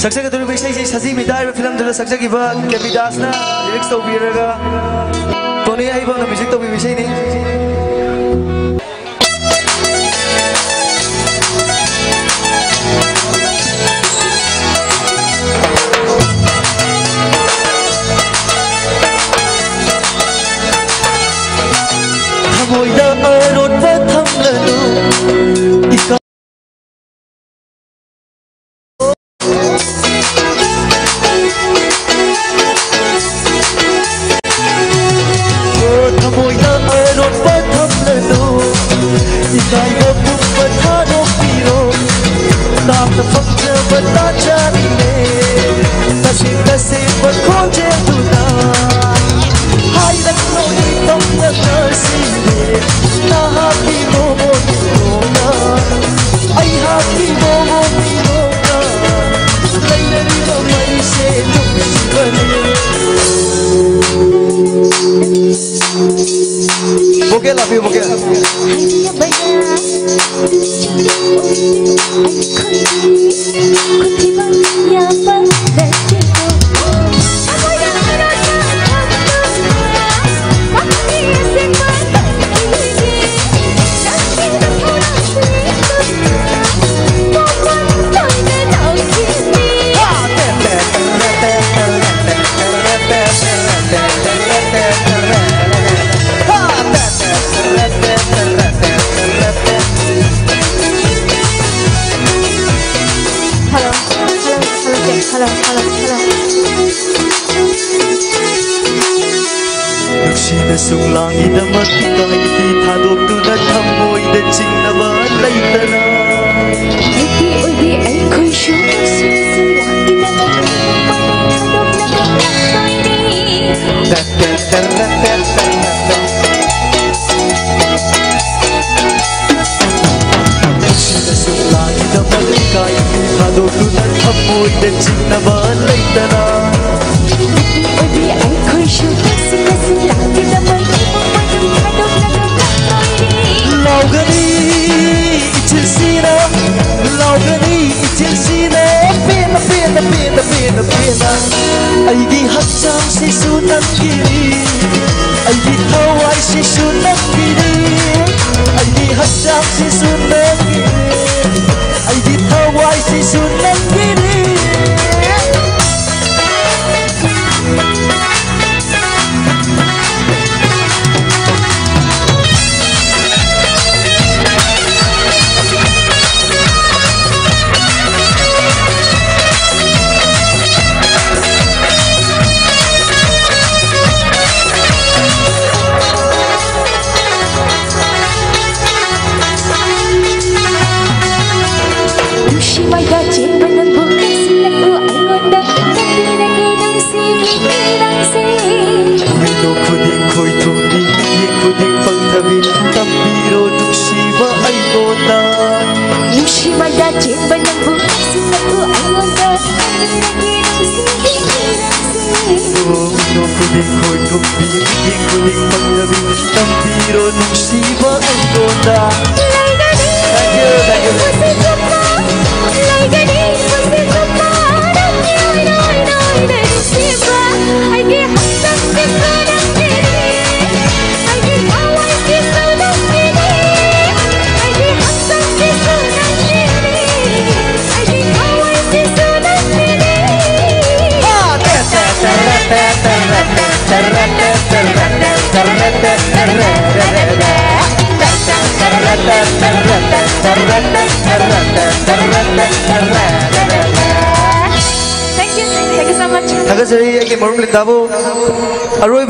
सक्सेगदुरु इसाई सजी मिदार फिल्म दुला सक्सेगिबा केबिदासना लिरिक्स तौबिरगा तोनी आइबोना म्यूजिक तौबि बिसैनि थमोइदा अरोटबा थमलनु इका Bokeh love you, bokeh. Nuksina sunglangi damat kahiti thadok tu na thamoy da chingnaba laitana Iti udi ay khoi shu sunglangi damat thadok na laitani Nuksina sunglangi damat kahiti thadok tu na thamoy da chingnaba laitana Iti udi ay khoi shu Aigi hacham si sunat kiri Aigi hawai si sunat kiri Aigi hacham si sunat kiri Aigi hawai si sunat kiri Thank you so much.